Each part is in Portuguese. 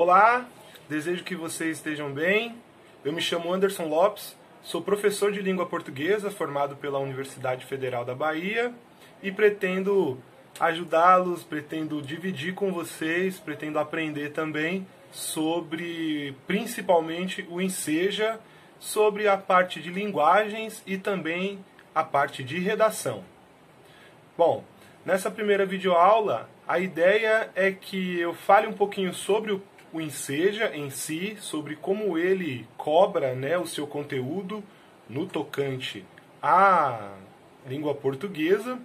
Olá, desejo que vocês estejam bem. Eu me chamo Anderson Lopes, sou professor de língua portuguesa formado pela Universidade Federal da Bahia e pretendo ajudá-los, pretendo dividir com vocês, pretendo aprender também sobre, principalmente, o Enseja, sobre a parte de linguagens e também a parte de redação. Bom, nessa primeira videoaula, a ideia é que eu fale um pouquinho sobre o Enseja em si, sobre como ele cobra, né, o seu conteúdo no tocante à língua portuguesa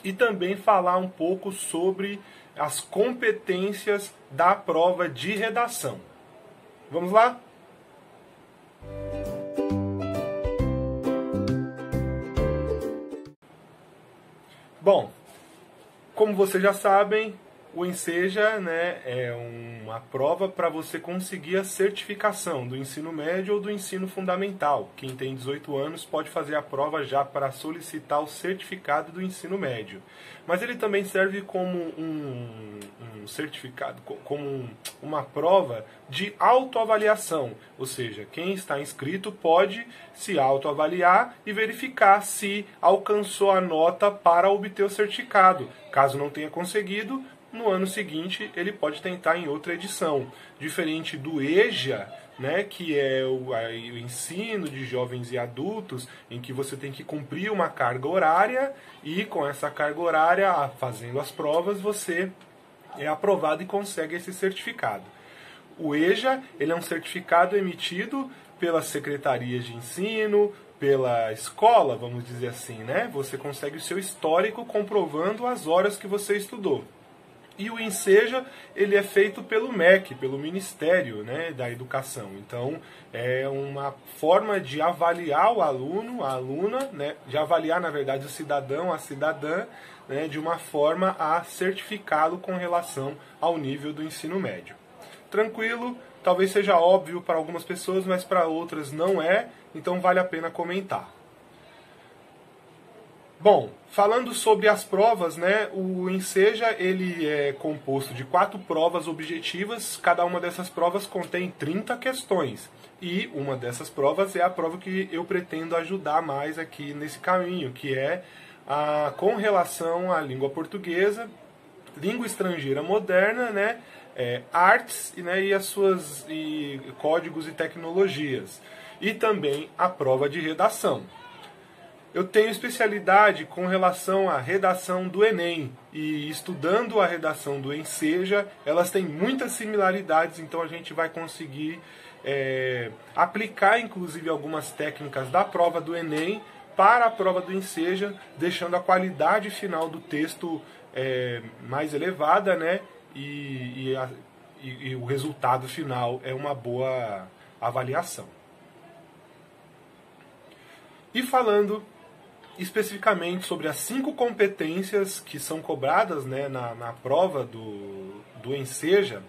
e também falar um pouco sobre as competências da prova de redação. Vamos lá? Bom, como vocês já sabem, o Enseja, né, é uma prova para você conseguir a certificação do ensino médio ou do ensino fundamental. Quem tem 18 anos pode fazer a prova já para solicitar o certificado do ensino médio. Mas ele também serve como um certificado, como uma prova de autoavaliação. Ou seja, quem está inscrito pode se autoavaliar e verificar se alcançou a nota para obter o certificado. Caso não tenha conseguido, no ano seguinte ele pode tentar em outra edição. Diferente do EJA, né, que é o ensino de jovens e adultos, em que você tem que cumprir uma carga horária e com essa carga horária, fazendo as provas, você é aprovado e consegue esse certificado. O EJA, ele é um certificado emitido pelas secretarias de ensino, pela escola, vamos dizer assim, né? Você consegue o seu histórico comprovando as horas que você estudou. E o Enseja, ele é feito pelo MEC, pelo Ministério, né, da Educação. Então, é uma forma de avaliar o aluno, a aluna, né, de avaliar, na verdade, o cidadão, a cidadã, né, de uma forma a certificá-lo com relação ao nível do ensino médio. Tranquilo, talvez seja óbvio para algumas pessoas, mas para outras não é, então vale a pena comentar. Bom, falando sobre as provas, né, o Enseja ele é composto de 4 provas objetivas, cada uma dessas provas contém 30 questões. E uma dessas provas é a prova que eu pretendo ajudar mais aqui nesse caminho, que é com relação à língua portuguesa, língua estrangeira moderna, né, artes, né, e as suas códigos e tecnologias. E também a prova de redação. Eu tenho especialidade com relação à redação do Enem e estudando a redação do Enseja, elas têm muitas similaridades, então a gente vai conseguir aplicar inclusive algumas técnicas da prova do Enem para a prova do Enseja, deixando a qualidade final do texto mais elevada, né? E o resultado final é uma boa avaliação. E falando especificamente sobre as 5 competências que são cobradas, né, na prova do Enseja,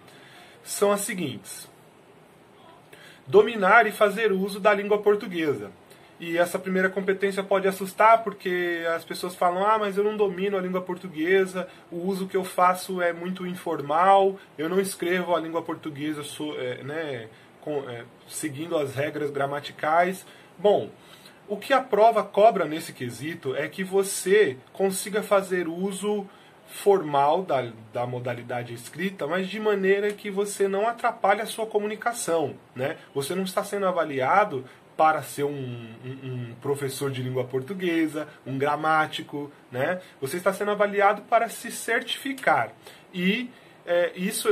são as seguintes: dominar e fazer uso da língua portuguesa. E essa primeira competência pode assustar, porque as pessoas falam, mas eu não domino a língua portuguesa, o uso que eu faço é muito informal, eu não escrevo a língua portuguesa seguindo as regras gramaticais. Bom, o que a prova cobra nesse quesito é que você consiga fazer uso formal da modalidade escrita, mas de maneira que você não atrapalhe a sua comunicação, né? Você não está sendo avaliado para ser um professor de língua portuguesa, um gramático, né? Você está sendo avaliado para se certificar. E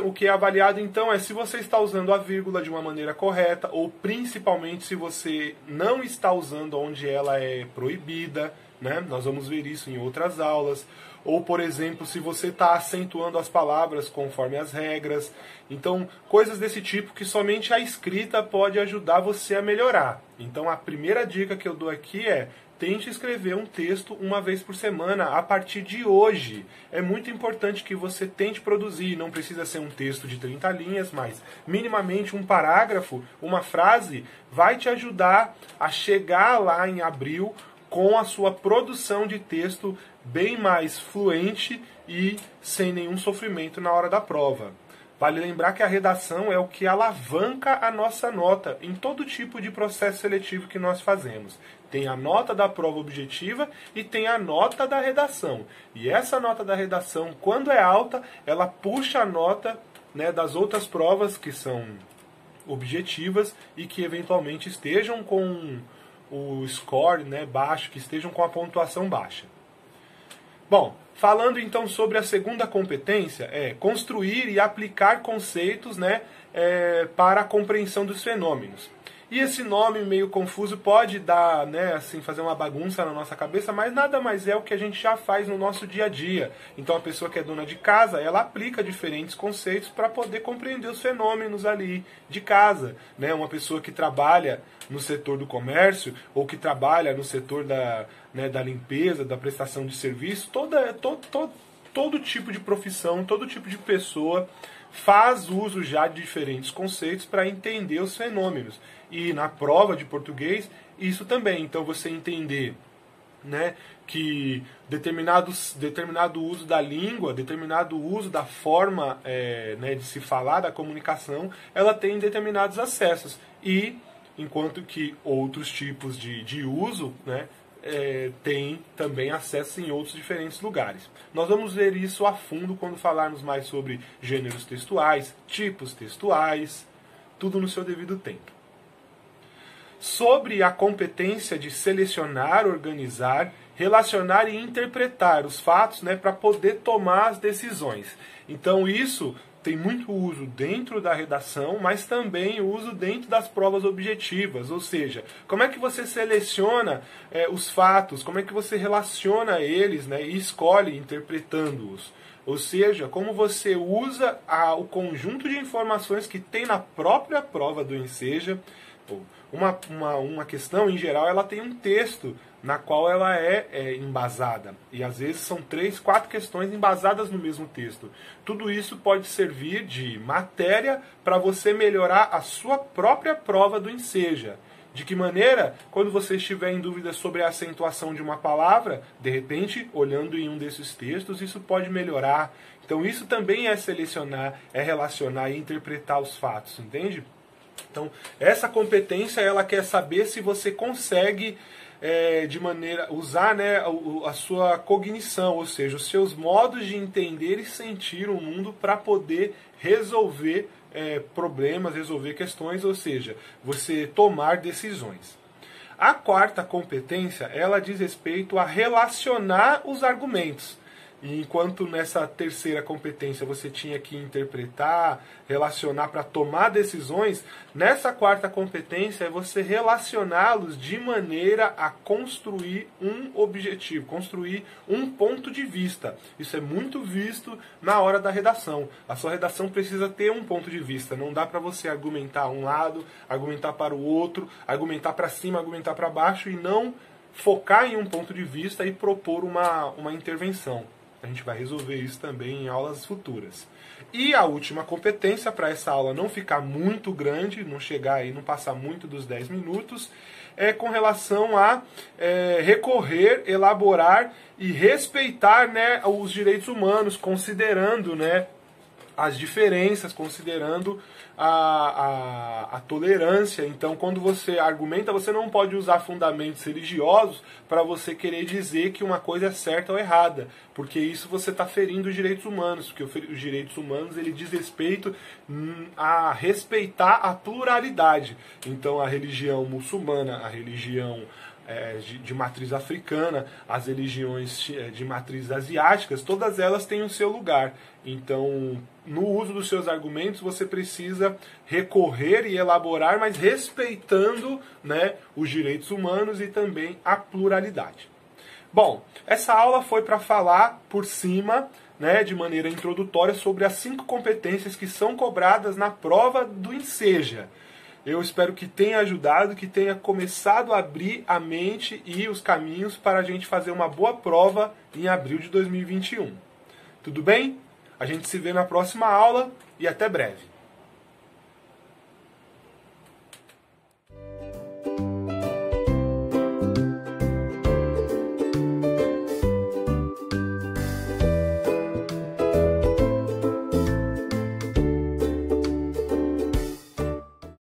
o que é avaliado então é se você está usando a vírgula de uma maneira correta ou principalmente se você não está usando onde ela é proibida, né? Nós vamos ver isso em outras aulas. Ou, por exemplo, se você está acentuando as palavras conforme as regras. Então, coisas desse tipo que somente a escrita pode ajudar você a melhorar. Então, a primeira dica que eu dou aqui é: tente escrever um texto uma vez por semana a partir de hoje. É muito importante que você tente produzir. Não precisa ser um texto de 30 linhas, mas minimamente um parágrafo, uma frase, vai te ajudar a chegar lá em abril com a sua produção de texto bem mais fluente e sem nenhum sofrimento na hora da prova. Vale lembrar que a redação é o que alavanca a nossa nota em todo tipo de processo seletivo que nós fazemos. Tem a nota da prova objetiva e tem a nota da redação. E essa nota da redação, quando é alta, ela puxa a nota, né, das outras provas que são objetivas e que eventualmente estejam com o score, né, baixo, que estejam com a pontuação baixa. Bom, falando então sobre a segunda competência, é construir e aplicar conceitos, né, para a compreensão dos fenômenos. E esse nome meio confuso pode dar, né, assim, fazer uma bagunça na nossa cabeça, mas nada mais é o que a gente já faz no nosso dia a dia. Então a pessoa que é dona de casa, ela aplica diferentes conceitos para poder compreender os fenômenos ali de casa, né? Uma pessoa que trabalha no setor do comércio ou que trabalha no setor da limpeza, da prestação de serviço, todo tipo de profissão, todo tipo de pessoa faz uso já de diferentes conceitos para entender os fenômenos. E na prova de português, isso também. Então você entender, né, que determinado uso da língua, determinado uso da forma né, de se falar, da comunicação, ela tem determinados acessos. E enquanto que outros tipos de uso, né, tem também acesso em outros diferentes lugares. Nós vamos ver isso a fundo quando falarmos mais sobre gêneros textuais, tipos textuais, tudo no seu devido tempo. Sobre a competência de selecionar, organizar, relacionar e interpretar os fatos, né, para poder tomar as decisões. Então isso tem muito uso dentro da redação, mas também uso dentro das provas objetivas. Ou seja, como é que você seleciona os fatos, como é que você relaciona eles, né, e escolhe interpretando-os. Ou seja, como você usa o conjunto de informações que tem na própria prova do Enseja. Uma questão, em geral, ela tem um texto na qual ela é embasada. E às vezes são 3, 4 questões embasadas no mesmo texto. Tudo isso pode servir de matéria para você melhorar a sua própria prova do Enseja. De que maneira, quando você estiver em dúvida sobre a acentuação de uma palavra, de repente, olhando em um desses textos, isso pode melhorar. Então isso também é selecionar, é relacionar e interpretar os fatos, entende? Então, essa competência, ela quer saber se você consegue usar, né, a sua cognição, ou seja, os seus modos de entender e sentir o mundo para poder resolver problemas, resolver questões, ou seja, você tomar decisões. A quarta competência, ela diz respeito a relacionar os argumentos. E enquanto nessa terceira competência você tinha que interpretar, relacionar para tomar decisões, nessa quarta competência é você relacioná-los de maneira a construir um objetivo, construir um ponto de vista. Isso é muito visto na hora da redação. A sua redação precisa ter um ponto de vista. Não dá para você argumentar um lado, argumentar para o outro, argumentar para cima, argumentar para baixo e não focar em um ponto de vista e propor uma intervenção. A gente vai resolver isso também em aulas futuras. E a última competência, para essa aula não ficar muito grande, não chegar aí, não passar muito dos 10 minutos, é com relação a recorrer, elaborar e respeitar, né, os direitos humanos, considerando, né, as diferenças, considerando a tolerância. Então, quando você argumenta, você não pode usar fundamentos religiosos para você querer dizer que uma coisa é certa ou errada, porque isso você está ferindo os direitos humanos, porque os direitos humanos ele diz respeito a respeitar a pluralidade. Então, a religião muçulmana, a religião de matriz africana, as religiões de matriz asiáticas, todas elas têm o seu lugar. Então, no uso dos seus argumentos, você precisa recorrer e elaborar, mas respeitando, né, os direitos humanos e também a pluralidade. Bom, essa aula foi para falar por cima, né, de maneira introdutória, sobre as 5 competências que são cobradas na prova do Enseja. Eu espero que tenha ajudado, que tenha começado a abrir a mente e os caminhos para a gente fazer uma boa prova em abril de 2021. Tudo bem? A gente se vê na próxima aula e até breve.